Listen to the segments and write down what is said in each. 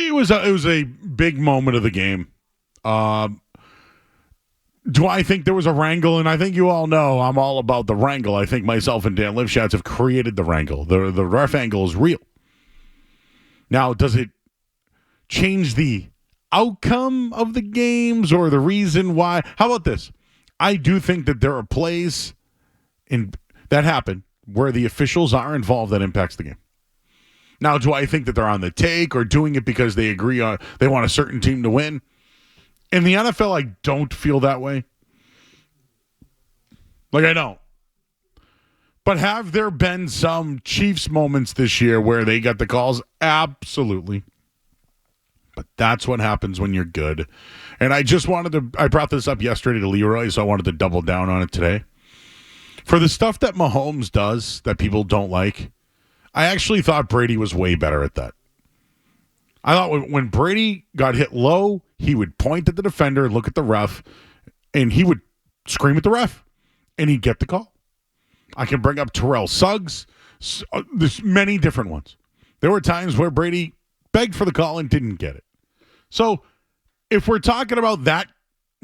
It was a big moment of the game. Do I think there was a wrangle? And I think you all know I'm all about the wrangle. I think myself and Dan Lifshatz have created the wrangle. The ref angle is real. Now, does it change the outcome of the games or the reason why? How about this? I do think that there are plays that happen where the officials are involved that impacts the game. Now, do I think that they're on the take or doing it because they agree on they want a certain team to win? In the NFL, I don't feel that way. I don't. But have there been some Chiefs moments this year where they got the calls? Absolutely. But that's what happens when you're good. And I brought this up yesterday to Leroy, so I wanted to double down on it today. For the stuff that Mahomes does that people don't like, I actually thought Brady was way better at that. I thought when Brady got hit low, he would point at the defender, look at the ref, and he would scream at the ref, and he'd get the call. I can bring up Terrell Suggs. There's many different ones. There were times where Brady begged for the call and didn't get it. So if we're talking about that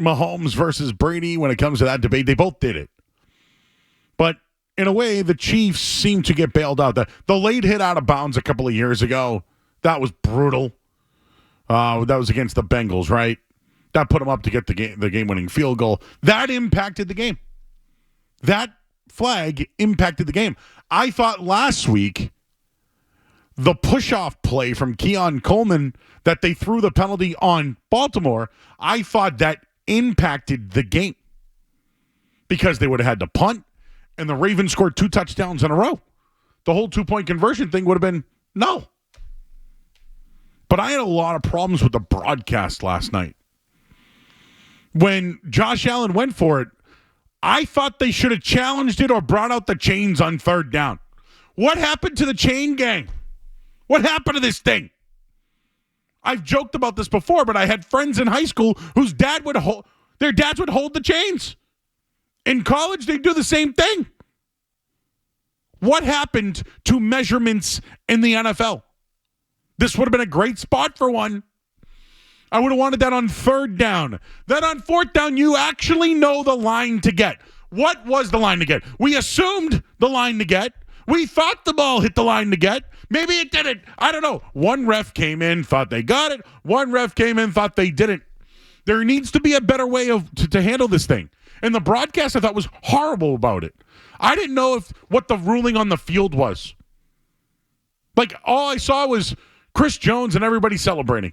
Mahomes versus Brady when it comes to that debate, they both did it. But in a way, the Chiefs seem to get bailed out. The late hit out of bounds a couple of years ago, that was brutal. That was against the Bengals, right? That put them up to get the game-winning field goal. That impacted the game. That flag impacted the game. I thought last week the push-off play from Keon Coleman that they threw the penalty on Baltimore, I thought that impacted the game because they would have had to punt, and the Ravens scored 2 touchdowns in a row. The whole 2-point conversion thing would have been no. But I had a lot of problems with the broadcast last night. When Josh Allen went for it, I thought they should have challenged it or brought out the chains on 3rd down. What happened to the chain gang? What happened to this thing? I've joked about this before, but I had friends in high school whose dads would hold the chains. In college, they do the same thing. What happened to measurements in the NFL? This would have been a great spot for one. I would have wanted that on 3rd down. Then on 4th down, you actually know the line to get. What was the line to get? We assumed the line to get. We thought the ball hit the line to get. Maybe it didn't. I don't know. One ref came in, thought they got it. One ref came in, thought they didn't. There needs to be a better way to handle this thing. And the broadcast, I thought, was horrible about it. I didn't know what the ruling on the field was. All I saw was Chris Jones and everybody celebrating.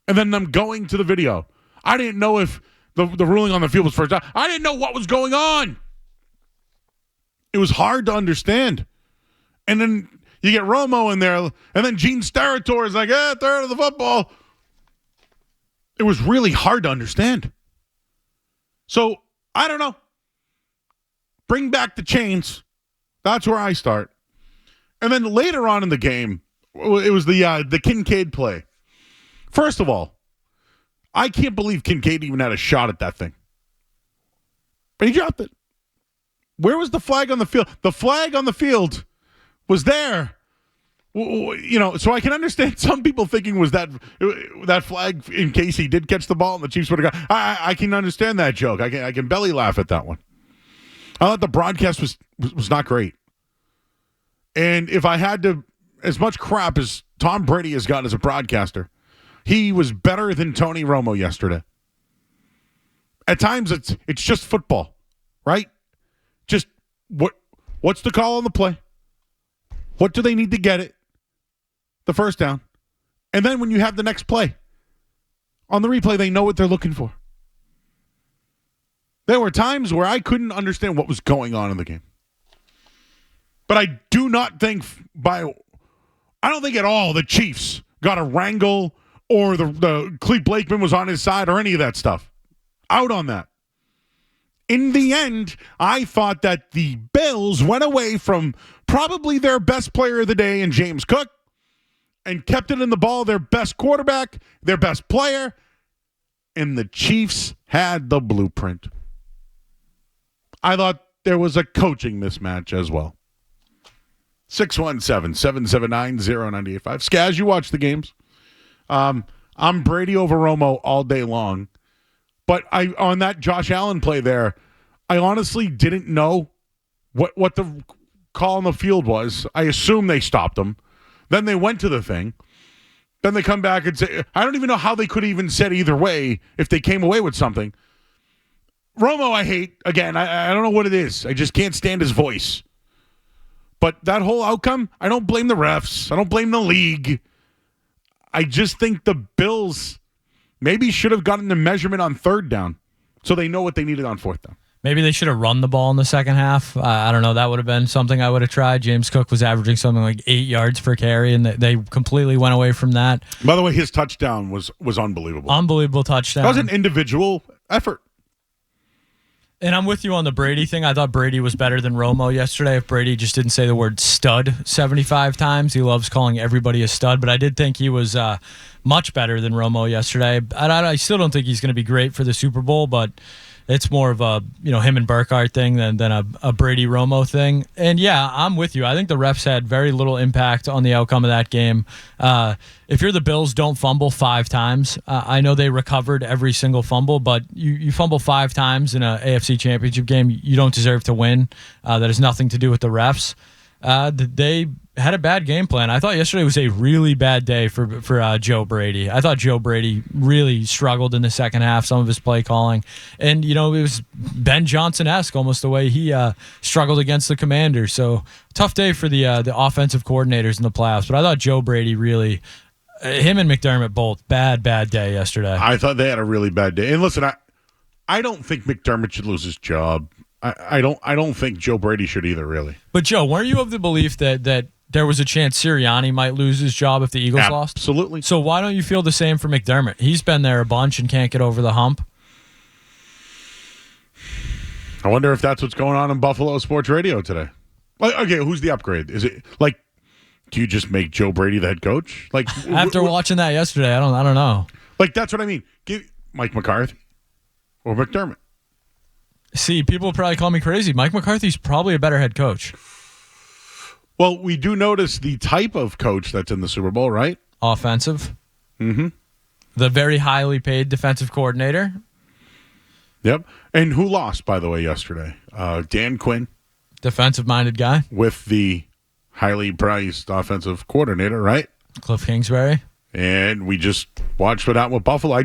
And then them going to the video. I didn't know if the ruling on the field was first down. I didn't know what was going on. It was hard to understand. And then you get Romo in there, and then Gene Steratore is like, third of the football. It was really hard to understand. So, I don't know. Bring back the chains. That's where I start. And then later on in the game, it was the Kincaid play. First of all, I can't believe Kincaid even had a shot at that thing. But he dropped it. Where was the flag on the field? The flag on the field was there. So I can understand some people thinking was that flag in case he did catch the ball and the Chiefs would have got. I can understand that joke. I can belly laugh at that one. I thought the broadcast was not great. And if I had to, as much crap as Tom Brady has gotten as a broadcaster, he was better than Tony Romo yesterday. At times, it's just football, right? Just what's the call on the play? What do they need to get it? The first down. And then when you have the next play, on the replay, they know what they're looking for. There were times where I couldn't understand what was going on in the game. But I do not think I don't think at all the Chiefs got a wrangle or the Cleve Blakeman was on his side or any of that stuff. Out on that. In the end, I thought that the Bills went away from probably their best player of the day in James Cook and kept it in the ball, their best quarterback, their best player, and the Chiefs had the blueprint. I thought there was a coaching mismatch as well. 617-779-0985. Skaz, you watch the games. I'm Brady over Romo all day long. But on that Josh Allen play there, I honestly didn't know what the call on the field was. I assume they stopped him. Then they went to the thing. Then they come back and say, I don't even know how they could have even said either way if they came away with something. Romo, I hate. Again, I don't know what it is. I just can't stand his voice. But that whole outcome, I don't blame the refs. I don't blame the league. I just think the Bills maybe should have gotten the measurement on third down so they know what they needed on fourth down. Maybe they should have run the ball in the second half. I don't know. That would have been something I would have tried. James Cook was averaging something like 8 yards per carry, and they completely went away from that. By the way, his touchdown was unbelievable. Unbelievable touchdown. That was an individual effort. And I'm with you on the Brady thing. I thought Brady was better than Romo yesterday. If Brady just didn't say the word stud 75 times, he loves calling everybody a stud. But I did think he was much better than Romo yesterday. I still don't think he's going to be great for the Super Bowl, but it's more of a him and Burkhardt thing than a Brady Romo thing. And yeah, I'm with you. I think the refs had very little impact on the outcome of that game. If you're the Bills, don't fumble 5 times. I know they recovered every single fumble, but you fumble 5 times in an AFC Championship game, you don't deserve to win. That has nothing to do with the refs. They had a bad game plan. I thought yesterday was a really bad day for Joe Brady. I thought Joe Brady really struggled in the second half, some of his play calling. And, it was Ben Johnson-esque almost the way he struggled against the Commanders. So tough day for the offensive coordinators in the playoffs. But I thought Joe Brady really, him and McDermott both, bad day yesterday. I thought they had a really bad day. And listen, I don't think McDermott should lose his job. I don't think Joe Brady should either, really. But Joe, weren't you of the belief that there was a chance Sirianni might lose his job if the Eagles lost? Absolutely. So why don't you feel the same for McDermott? He's been there a bunch and can't get over the hump. I wonder if that's what's going on in Buffalo Sports Radio today. Okay, who's the upgrade? Is it do you just make Joe Brady the head coach? After watching that yesterday, I don't know. That's what I mean. Give Mike McCarthy or McDermott. See, people probably call me crazy. Mike McCarthy's probably a better head coach. Well, we do notice the type of coach that's in the Super Bowl, right? Offensive. Mm-hmm. The very highly paid defensive coordinator. Yep. And who lost, by the way, yesterday? Dan Quinn. Defensive-minded guy. With the highly priced offensive coordinator, right? Cliff Kingsbury. And we just watched what happened with Buffalo.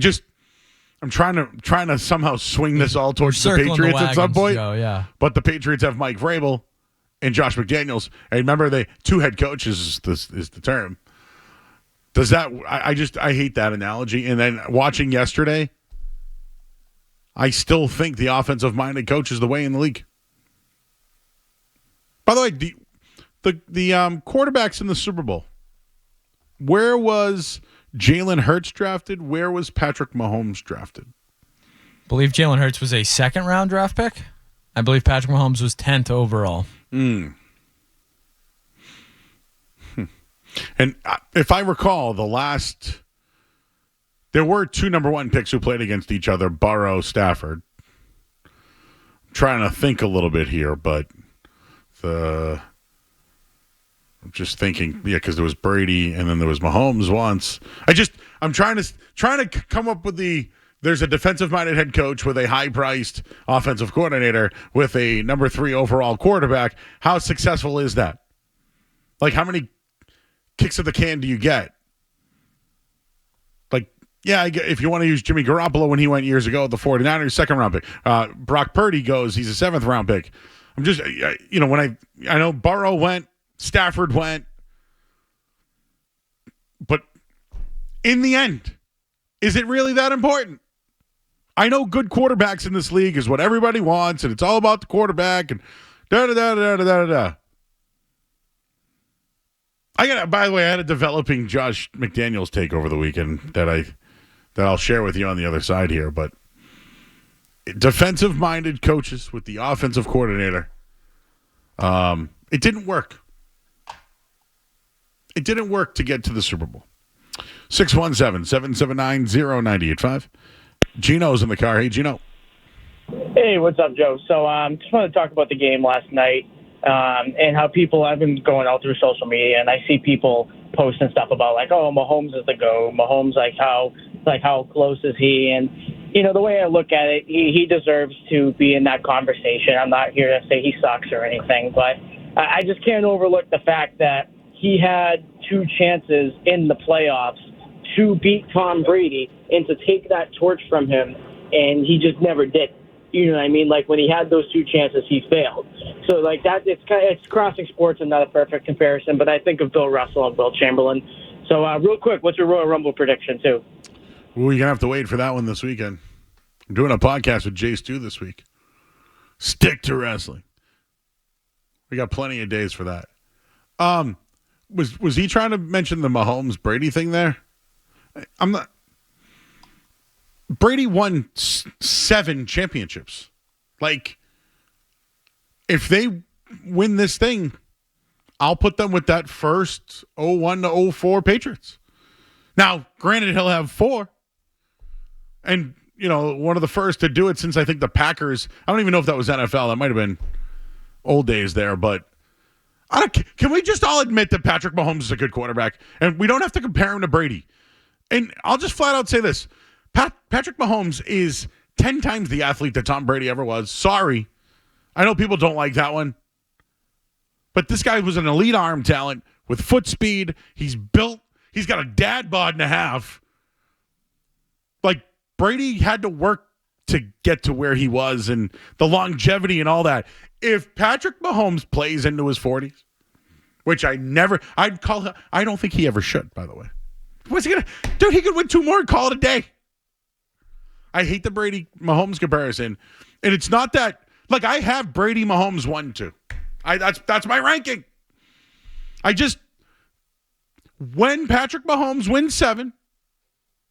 I'm trying to somehow swing this all towards the Patriots at some point. Joe, yeah. But the Patriots have Mike Vrabel and Josh McDaniels. And remember, they 2 head coaches is the term. Does that? I hate that analogy. And then watching yesterday, I still think the offensive-minded coach is the way in the league. By the way, the quarterbacks in the Super Bowl. Where was Jalen Hurts drafted? Where was Patrick Mahomes drafted? I believe Jalen Hurts was a second-round draft pick. I believe Patrick Mahomes was 10th overall. And if I recall, there were 2 number 1 picks who played against each other, Burrow, Stafford. I'm trying to think a little bit here, but I'm just thinking, because there was Brady and then there was Mahomes once. I'm trying to come up with there's a defensive-minded head coach with a high-priced offensive coordinator with a number 3 overall quarterback. How successful is that? How many kicks of the can do you get? If you want to use Jimmy Garoppolo when he went years ago, the 49ers, second-round pick. Brock Purdy goes, he's a 7th-round pick. I'm just, when I know Burrow went, Stafford went. But in the end, is it really that important? I know good quarterbacks in this league is what everybody wants, and it's all about the quarterback and da-da-da-da-da-da-da. By the way, I had a developing Josh McDaniels take over the weekend that I'll share with you on the other side here. But defensive-minded coaches with the offensive coordinator, it didn't work. It didn't work to get to the Super Bowl. 617-779-0985. Gino's in the car. Hey, Gino. Hey, what's up, Joe? So just wanted to talk about the game last night. and how people, I've been going out through social media, and I see people posting stuff about like, oh, Mahomes is the GOAT. Mahomes, how close is he? And, the way I look at it, he deserves to be in that conversation. I'm not here to say he sucks or anything, but I just can't overlook the fact that he had 2 chances in the playoffs to beat Tom Brady and to take that torch from him, and he just never did. You know what I mean? Like, when he had those 2 chances, he failed. So, like, that, it's crossing sports and not a perfect comparison, but I think of Bill Russell and Will Chamberlain. So, real quick, what's your Royal Rumble prediction, too? Ooh, you're going to have to wait for that one this weekend. I'm doing a podcast with Jay Stu this week. Stick to wrestling. We got plenty of days for that. Was he trying to mention the Mahomes Brady thing there? I'm not. Brady won 7 championships. Like, if they win this thing, I'll put them with that first 01 to 04 Patriots. Now, granted, he'll have 4. And, one of the first to do it since I think the Packers. I don't even know if that was NFL. That might have been old days there, but can we just all admit that Patrick Mahomes is a good quarterback? And we don't have to compare him to Brady. And I'll just flat out say this. Patrick Mahomes is 10 times the athlete that Tom Brady ever was. Sorry. I know people don't like that one. But this guy was an elite arm talent with foot speed. He's built. He's got a dad bod and a half. Like, Brady had to work to get to where he was and the longevity and all that. If Patrick Mahomes plays into his 40s, which I don't think he ever should, by the way. What's he gonna, dude, he could win 2 more and call it a day. I hate the Brady Mahomes comparison. And it's not that, like, I have Brady Mahomes 1-2. That's my ranking. When Patrick Mahomes wins 7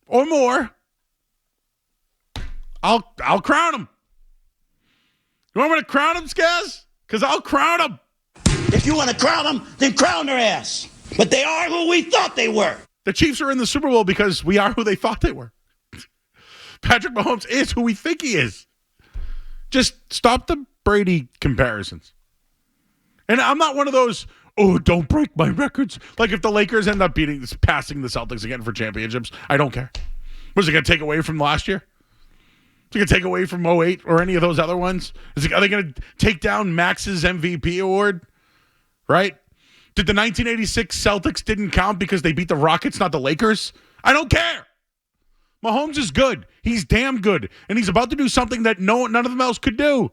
or more, I'll crown him. You want me to crown him, Skaz? Because I'll crown him. If you want to crown them, then crown their ass. But they are who we thought they were. The Chiefs are in the Super Bowl because we are who they thought they were. Patrick Mahomes is who we think he is. Just stop the Brady comparisons. And I'm not one of those, don't break my records. Like, if the Lakers end up passing the Celtics again for championships, I don't care. Was it going to take away from last year? Is it going to take away from 08 or any of those other ones? Are they going to take down Max's MVP award? Right? Did the 1986 Celtics didn't count because they beat the Rockets, not the Lakers? I don't care. Mahomes is good. He's damn good. And he's about to do something that none of them else could do.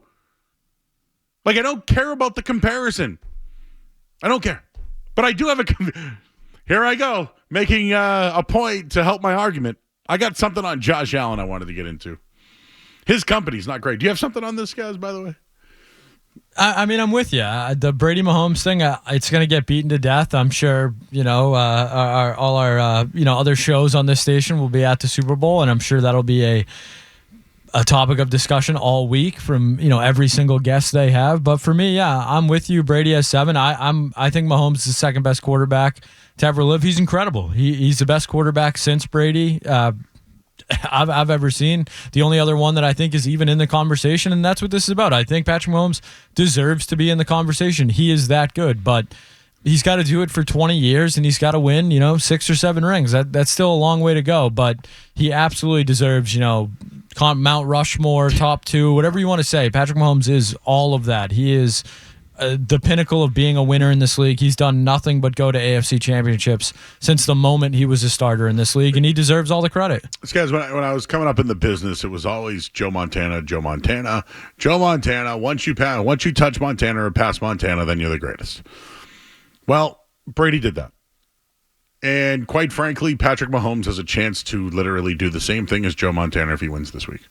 Like, I don't care about the comparison. I don't care. But I do have here I go, making a point to help my argument. I got something on Josh Allen I wanted to get into. His company's not great. Do you have something on this, guys, by the way? I mean, I'm with you. The Brady Mahomes thing, it's going to get beaten to death. I'm sure, all our other shows on this station will be at the Super Bowl, and I'm sure that'll be a topic of discussion all week from, every single guest they have. But for me, yeah, I'm with you. Brady has 7. I think Mahomes is the second best quarterback to ever live. He's incredible. He's the best quarterback since Brady. I've ever seen. The only other one that I think is even in the conversation, and that's what this is about. I think Patrick Mahomes deserves to be in the conversation. He is that good, but he's got to do it for 20 years, and he's got to win, 6 or 7 rings. That's still a long way to go, but he absolutely deserves, Mount Rushmore, top 2, whatever you want to say. Patrick Mahomes is all of that. He is the pinnacle of being a winner in this league. He's done nothing but go to AFC Championships since the moment he was a starter in this league, and he deserves all the credit. This guys, when I was coming up in the business, it was always Joe Montana, Joe Montana, Joe Montana. Once you touch Montana or pass Montana, then you're the greatest. Well, Brady did that. And quite frankly, Patrick Mahomes has a chance to literally do the same thing as Joe Montana if he wins this week.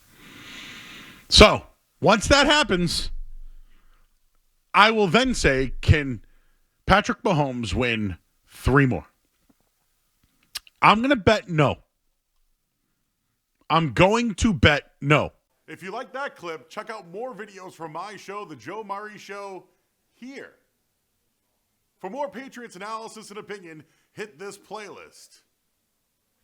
So, once that happens, I will then say, can Patrick Mahomes win 3 more? I'm going to bet no. I'm going to bet no. If you like that clip, check out more videos from my show, The Joe Murray Show, here. For more Patriots analysis and opinion, hit this playlist.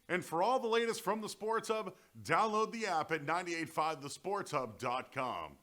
And for all the latest from the Sports Hub, download the app at 985thesportshub.com.